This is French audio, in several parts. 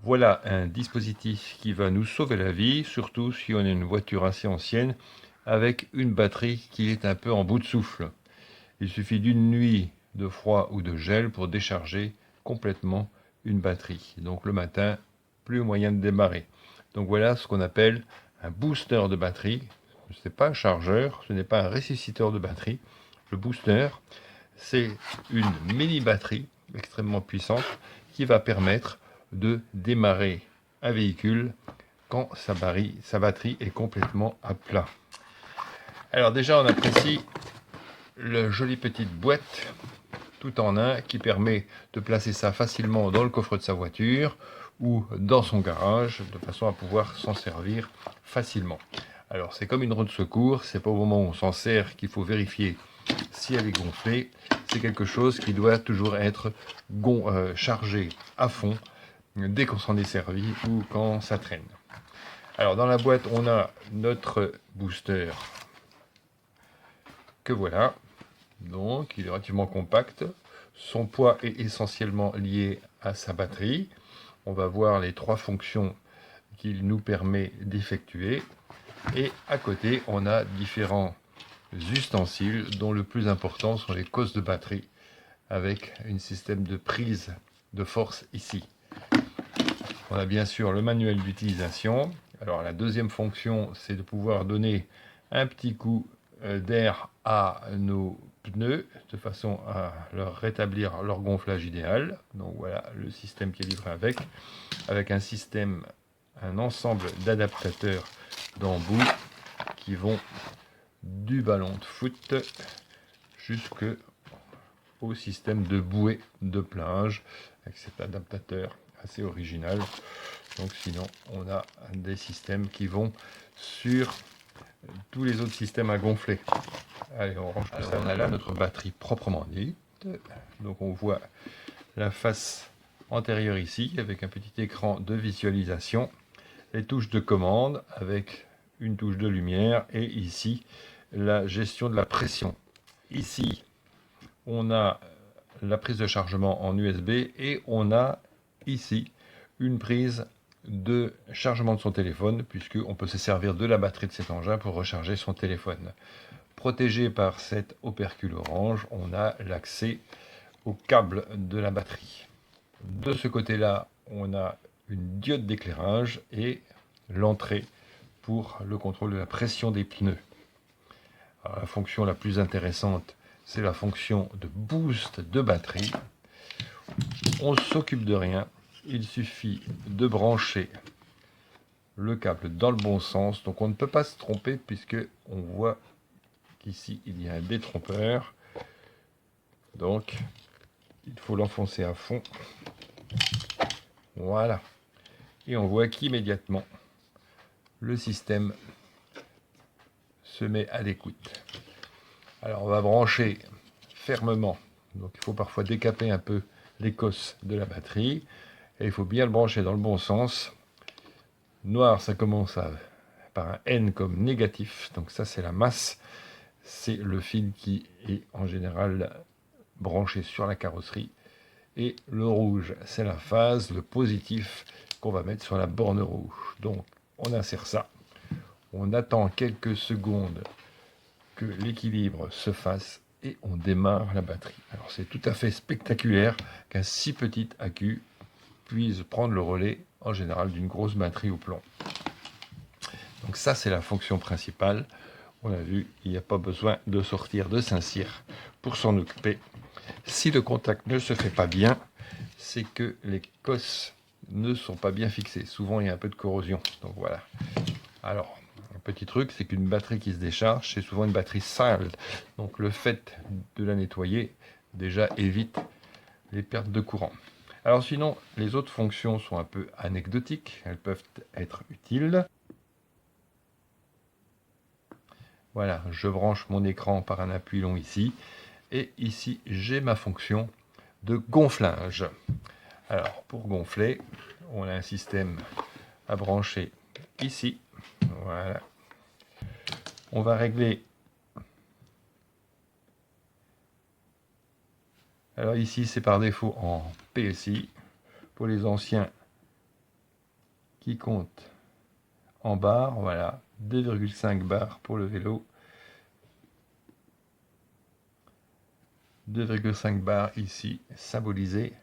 Voilà un dispositif qui va nous sauver la vie, surtout si on a une voiture assez ancienne avec une batterie qui est un peu en bout de souffle. Il suffit d'une nuit de froid ou de gel pour décharger complètement une batterie. Donc le matin, plus moyen de démarrer. Donc voilà ce qu'on appelle un booster de batterie. Ce n'est pas un chargeur, ce n'est pas un ressusciteur de batterie. Le booster, c'est une mini batterie extrêmement puissante qui va permettre de démarrer un véhicule quand sa batterie est complètement à plat. Alors déjà, on apprécie la jolie petite boîte tout en un qui permet de placer ça facilement dans le coffre de sa voiture ou dans son garage de façon à pouvoir s'en servir facilement. Alors c'est comme une roue de secours, c'est pas au moment où on s'en sert qu'il faut vérifier si elle est gonflée, c'est quelque chose qui doit toujours être chargé à fond dès qu'on s'en est servi ou quand ça traîne. Alors dans la boîte on a notre booster que voilà, donc il est relativement compact. Son poids est essentiellement lié à sa batterie. On va voir les trois fonctions qu'il nous permet d'effectuer. Et à côté, on a différents ustensiles dont le plus important sont les cosses de batterie avec un système de prise de force ici. On a bien sûr le manuel d'utilisation. Alors la deuxième fonction, c'est de pouvoir donner un petit coup d'air à nos pneus de façon à leur rétablir leur gonflage idéal. Donc voilà le système qui est livré avec un ensemble d'adaptateurs d'embouts qui vont du ballon de foot jusqu'au système de bouée de plage avec cet adaptateur assez original. Donc sinon, on a des systèmes qui vont sur tous les autres systèmes à gonfler. Allez, on range tout ça. On a là notre batterie proprement dite. Donc on voit la face antérieure ici avec un petit écran de visualisation, les touches de commande avec une touche de lumière et ici la gestion de la pression. Ici, on a la prise de chargement en USB et on a ici une prise de chargement de son téléphone puisqu'on peut se servir de la batterie de cet engin pour recharger son téléphone. Protégé par cet opercule orange, on a l'accès au câble de la batterie. De ce côté-là, on a une diode d'éclairage et l'entrée pour le contrôle de la pression des pneus. Alors, la fonction la plus intéressante, c'est la fonction de boost de batterie. On ne s'occupe de rien, il suffit de brancher le câble dans le bon sens. Donc on ne peut pas se tromper puisque on voit qu'ici il y a un détrompeur. Donc il faut l'enfoncer à fond. Voilà. Et on voit qu'immédiatement le système se met à l'écoute. Alors on va brancher fermement. Donc il faut parfois décaper un peu l'écosse de la batterie. Et il faut bien le brancher dans le bon sens. Noir, ça commence par un N comme négatif. Donc ça, c'est la masse. C'est le fil qui est en général branché sur la carrosserie. Et le rouge, c'est la phase, le positif qu'on va mettre sur la borne rouge. Donc on insère ça. On attend quelques secondes que l'équilibre se fasse et on démarre la batterie. Alors c'est tout à fait spectaculaire qu'un si petit accu puisse prendre le relais en général d'une grosse batterie au plomb. Donc ça c'est la fonction principale. On a vu, il n'y a pas besoin de sortir de Saint-Cyr pour s'en occuper. Si le contact ne se fait pas bien, c'est que les cosses ne sont pas bien fixées. Souvent il y a un peu de corrosion. Donc voilà. Alors, un petit truc, c'est qu'une batterie qui se décharge, c'est souvent une batterie sale. Donc le fait de la nettoyer, déjà évite les pertes de courant. Alors sinon, les autres fonctions sont un peu anecdotiques, elles peuvent être utiles. Voilà, je branche mon écran par un appui long ici, et ici j'ai ma fonction de gonflage. Alors pour gonfler, on a un système à brancher ici, voilà. On va régler. Alors ici c'est par défaut en PSI. Pour les anciens, qui compte en barres, voilà, 2,5 bars pour le vélo, 2,5 bars ici, symbolisé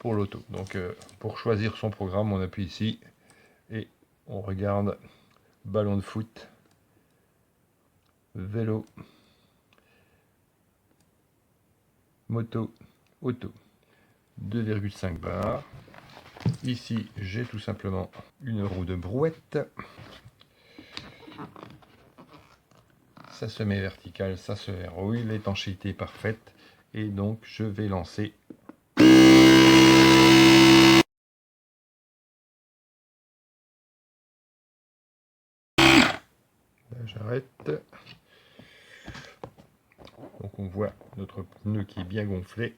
pour l'auto. Donc pour choisir son programme, on appuie ici et on regarde ballon de foot, vélo, moto, auto, 2,5 bars. Ici, j'ai tout simplement une roue de brouette. Ça se met vertical, ça se verrouille, l'étanchéité est parfaite. Et donc, je vais lancer. J'arrête. Donc, on voit notre pneu qui est bien gonflé.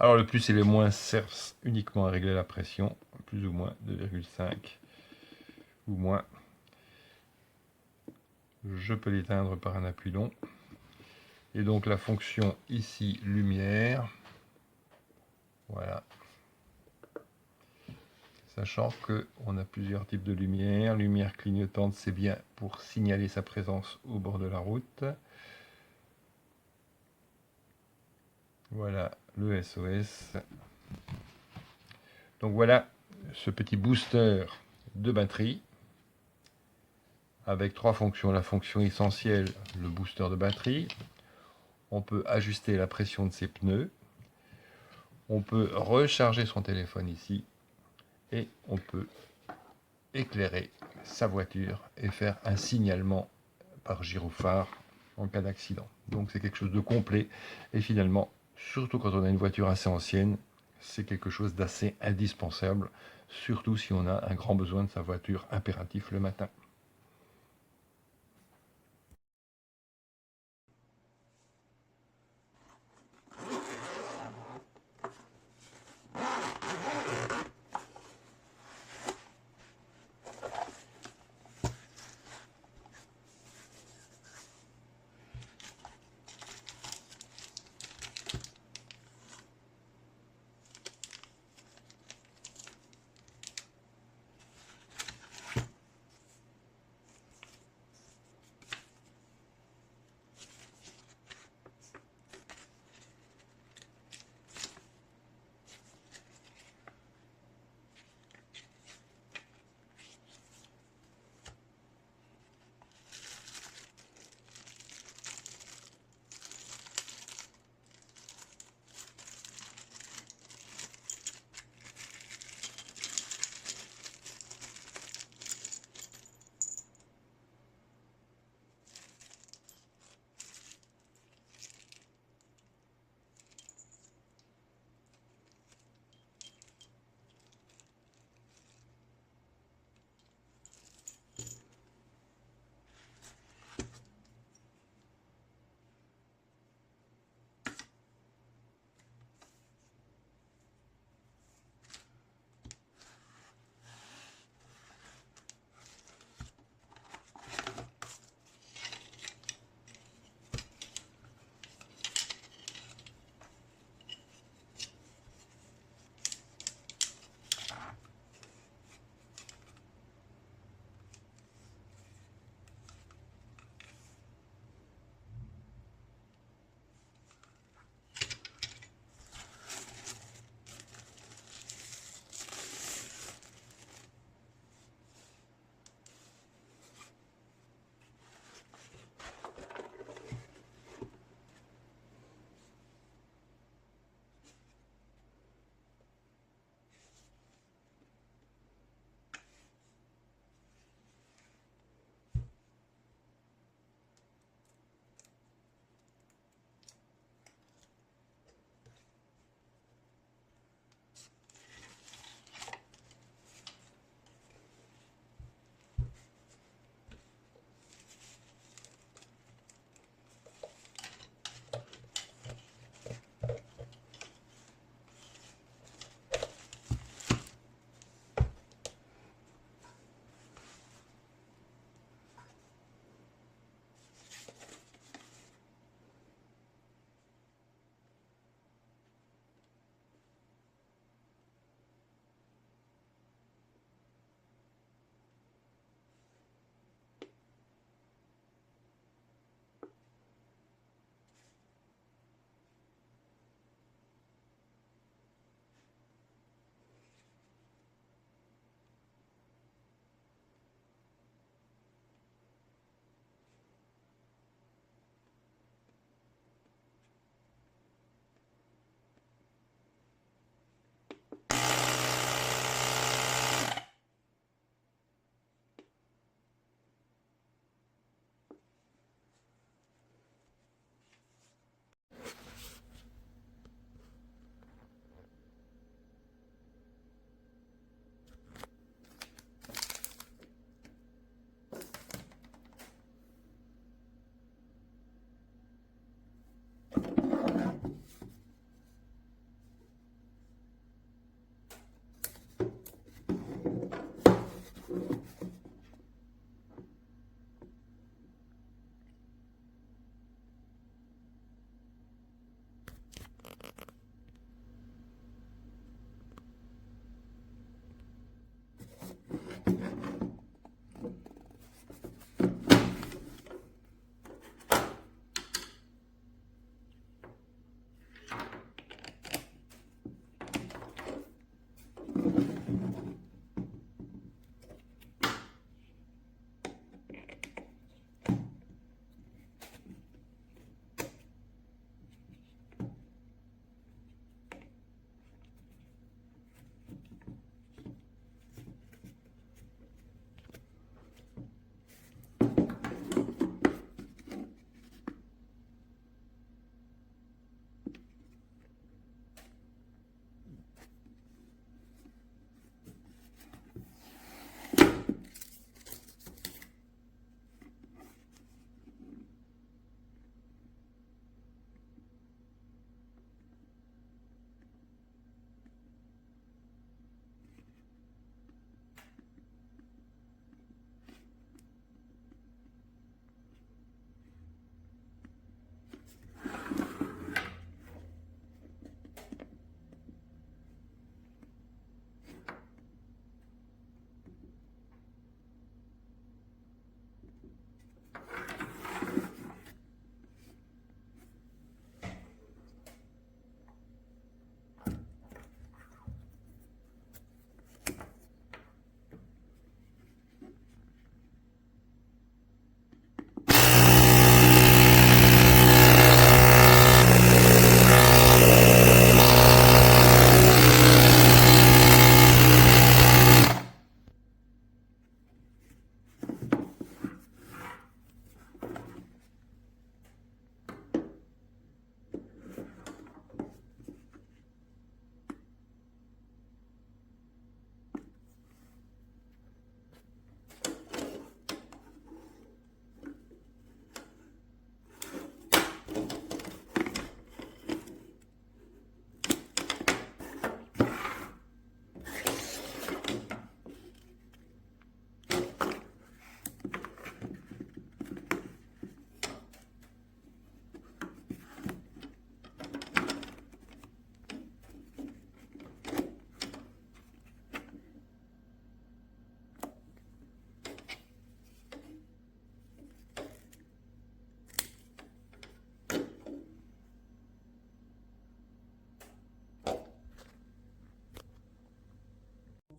Alors, le plus et le moins servent uniquement à régler la pression, plus ou moins 2,5 ou moins. Je peux l'éteindre par un appui long. Et donc, la fonction ici, lumière. Voilà. Sachant qu'on a plusieurs types de lumière. Lumière clignotante, c'est bien pour signaler sa présence au bord de la route. Voilà le SOS. Donc voilà ce petit booster de batterie avec trois fonctions. La fonction essentielle, le booster de batterie. On peut ajuster la pression de ses pneus. On peut recharger son téléphone ici. Et on peut éclairer sa voiture et faire un signalement par gyrophare en cas d'accident. Donc c'est quelque chose de complet et finalement, surtout quand on a une voiture assez ancienne, c'est quelque chose d'assez indispensable, surtout si on a un grand besoin de sa voiture impératif le matin.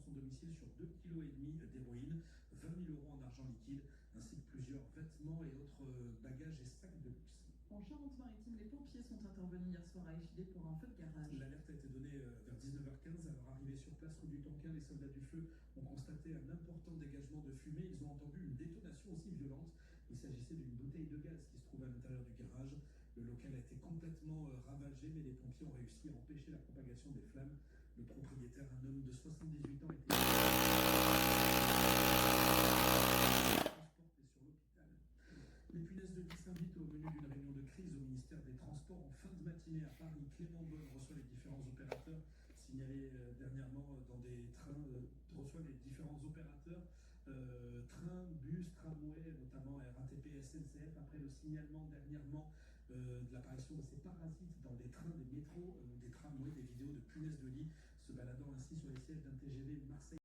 Son domicile sur 2,5 kg d'héroïne, 20 000 € en argent liquide, ainsi que plusieurs vêtements et autres bagages et sacs de luxe. En Charente-Maritime, les pompiers sont intervenus hier soir à Échillé pour un feu de garage. L'alerte a été donnée vers 19h15. À leur arrivée sur place rue du Tonkin, les soldats du feu ont constaté un important dégagement de fumée. Ils ont entendu une détonation aussi violente. Il s'agissait d'une bouteille de gaz qui se trouvait à l'intérieur du garage. Le local a été complètement ravagé, mais les pompiers ont réussi à empêcher la propagation des flammes. Le propriétaire, un homme de 78 ans, était transporté sur l'hôpital. Les punaises de lit s'invitent au menu d'une réunion de crise au ministère des Transports en fin de matinée à Paris. Clément Beaune reçoit les différents opérateurs signalés dernièrement dans des trains, reçoit les différents opérateurs, trains, bus, tramway, notamment RATP, SNCF, après le signalement dernièrement de l'apparition de ces parasites dans des trains, des métros, des tramways, des vidéos de punaises de lit se baladant ainsi sur les sièges d'un TGV Marseille.